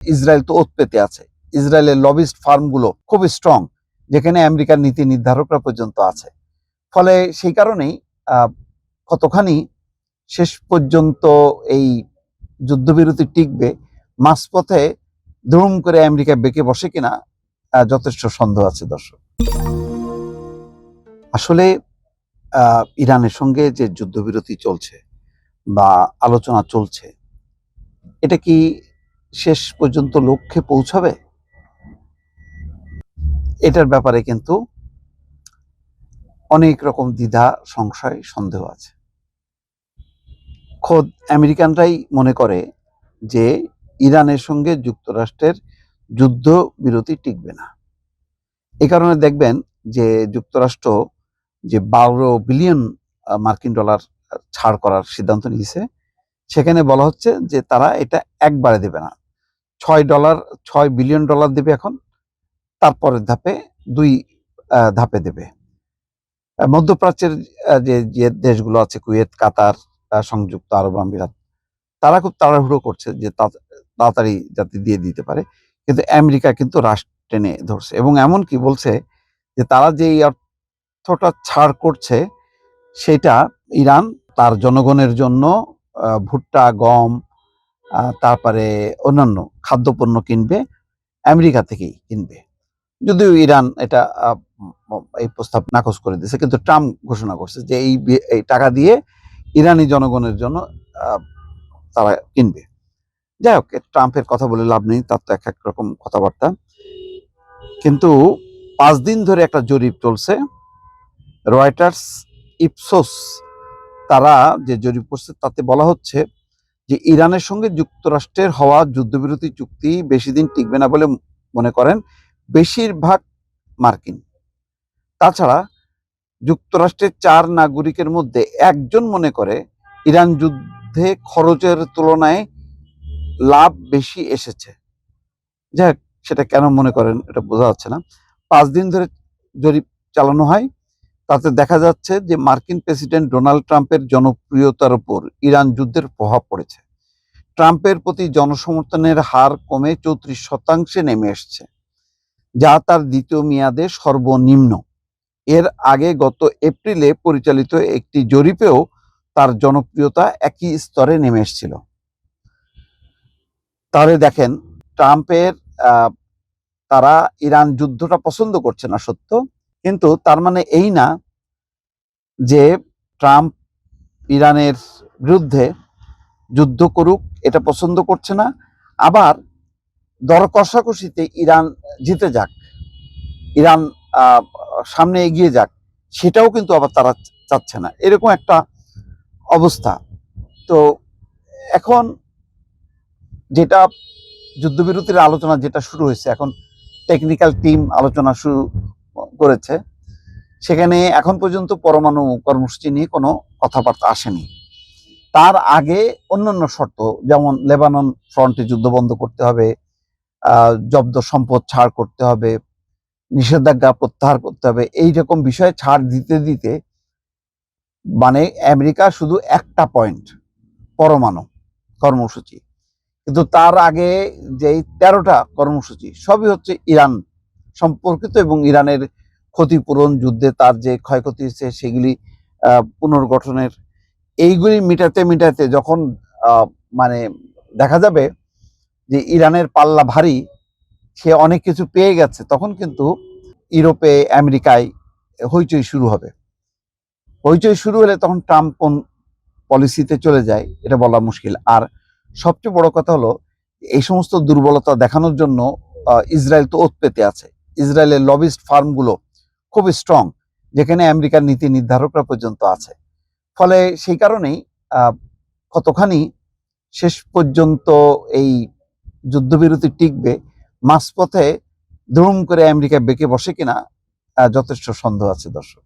Israel তো ওত পেতে আছে। ইসরায়েলের লবিস্ট ফার্মগুলো খুব স্ট্রং, যেখানে আমেরিকার নীতি নির্ধারকরা পর্যন্ত আছে। ফলে সেই কারণেই কতখানি শেষ পর্যন্ত এই যুদ্ধবিরতি টিকবে, মাঝপথে ধুম করে আমেরিকা বেঁকে বসে কিনা যথেষ্ট সন্দেহ আছে। দর্শক, আসলে ইরানের সঙ্গে যে যুদ্ধবিরতি চলছে বা আলোচনা চলছে, এটা কি শেষ পর্যন্ত লক্ষ্যে পৌঁছাবে? এটার ব্যাপারে কিন্তু অনেক রকম দ্বিধা, সংশয়, সন্দেহ আছে। খোদ আমেরিকানরাই মনে করে যে ইরানের সঙ্গে যুক্তরাষ্ট্রের যুদ্ধবিরতি টিকবে না। এই কারণে দেখবেন যে যুক্তরাষ্ট্র যে 12 বিলিয়ন মার্কিন ডলার ছাড় করার সিদ্ধান্ত নিয়েছে, সেখানে বলা হচ্ছে যে তারা এটা একবারে দেবে না, 6 বিলিয়ন ডলার দেবে এখন, তারপরের ধাপে 2 ধাপে দেবে। মধ্যপ্রাচ্যের যে দেশগুলো আছে, কুয়েত, কাতার, সংযুক্ত আরব আমিরাত, তারা খুব তাড়াহুড়ো করছে যে তাড়াতাড়ি যাতে দিয়ে দিতে পারে, কিন্তু আমেরিকা কিন্তু রাশ টেনে ধরছে এবং এমনকি বলছে যে তারা যে এই অর্থটা ছাড় করছে সেটা ইরান তার জনগণের জন্য ভুট্টা, গম, তারপরে অন্যান্য খাদ্যপণ্য কিনবে, আমেরিকা থেকেই কিনবে। যদিও ইরান এটা এই প্রস্তাব নাকচ করে দিয়েছে, কিন্তু ট্রাম্প ঘোষণা করছে যে এই টাকা দিয়ে ইরানি জনগণের জন্য তারা কিনবে। যাই হোক, ট্রাম্পের কথা বলে লাভ নেই, তার তো এক এক রকম কথাবার্তা। কিন্তু 5 দিন ধরে একটা জরিপ চলছে, রয়টার্স, ইপসোস, তারা যে জরিপ করছে তাতে বলা হচ্ছে যে ইরানের সঙ্গে যুক্তরাষ্ট্রের হওয়া যুদ্ধবিরতি চুক্তি বেশি দিন টিকবে না বলে মনে করেন বেশিরভাগ মার্কিন। তাছাড়া যুক্তরাষ্ট্রের 4 নাগরিকের মধ্যে 1 জন মনে করে ইরান যুদ্ধে খরচের তুলনায় লাভ বেশি এসেছে। যাক, সেটা কেন মনে করেন এটা বোঝা যাচ্ছে না। 5 দিন ধরে জরিপ চালানো হয়, তাতে দেখা যাচ্ছে যে মার্কিন প্রেসিডেন্ট ডোনাল্ড ট্রাম্পের জনপ্রিয়তার উপর ইরান যুদ্ধের প্রভাব পড়েছে। ট্রাম্পের প্রতি জনসমর্থনের হার কমে 34% নেমে এসছে, যা তার দ্বিতীয় মেয়াদে সর্বনিম্ন। এর আগে গত এপ্রিলে পরিচালিত একটি জরিপেও তার জনপ্রিয়তা একই স্তরে নেমে এসেছিল। তাহলে দেখেন, ট্রাম্পের তারা ইরান যুদ্ধটা পছন্দ করছে না সত্য, কিন্তু তার মানে এই না যে ট্রাম্প ইরানের বিরুদ্ধে যুদ্ধ করুক এটা পছন্দ করছে না, আবার দর কষাকষিতে ইরান জিতে যাক, ইরান সামনে এগিয়ে যাক, সেটাও কিন্তু আবার তারা চাচ্ছে না। এরকম একটা অবস্থা। তো এখন যেটা যুদ্ধবিরতির আলোচনা যেটা শুরু হয়েছে, এখন টেকনিক্যাল টিম আলোচনা শুরু করেছে, সেখানে এখন পর্যন্ত পরমাণু কর্মসূচি নিয়ে কোনো কথাবার্তা আসেনি। তার আগে অন্যান্য শর্ত, যেমন লেবানন ফ্রন্টে যুদ্ধ বন্ধ করতে হবে, জব্দ সম্পদ ছাড় করতে হবে, নিষেধাজ্ঞা প্রত্যাহার করতে হবে, এইরকম বিষয়ে ছাড় দিতে দিতে মানে আমেরিকা শুধু একটা পয়েন্ট, পরমাণু কর্মসূচি, কিন্তু তার আগে যেই 13টা কর্মসূচি সবই হচ্ছে ইরান সম্পর্কিত এবং ইরানের ক্ষতিপূরণ, যুদ্ধে তার যে ক্ষয়ক্ষতি হয়েছে সেগুলি পুনর্গঠনের, এইগুলি মিটাতে মিটাতে যখন মানে দেখা যাবে যে ইরানের পাল্লা ভারী, সে অনেক কিছু পেয়ে গেছে, তখন কিন্তু ইউরোপে, আমেরিকায় হইচই শুরু হবে। হইচই শুরু হলে তখন ট্রাম্প কোন পলিসিতে চলে যায় এটা বলা মুশকিল। আর সবচেয়ে বড় কথা হলো, এই সমস্ত দুর্বলতা দেখানোর জন্য ইসরায়েল তো ওত পেতে আছে। ইসরায়েলের লবিস্ট ফার্মগুলো খুব স্ট্রং, যেখানে আমেরিকার নীতি নির্ধারকরা পর্যন্ত আছে। ফলে সেই কারণেই কতখানি শেষ পর্যন্ত এই যুদ্ধবিরতি টিকবে, মাঝপথে ধুম করে আমেরিকা বেঁকে বসে কিনা যথেষ্ট সন্দেহ আছে। দর্শক।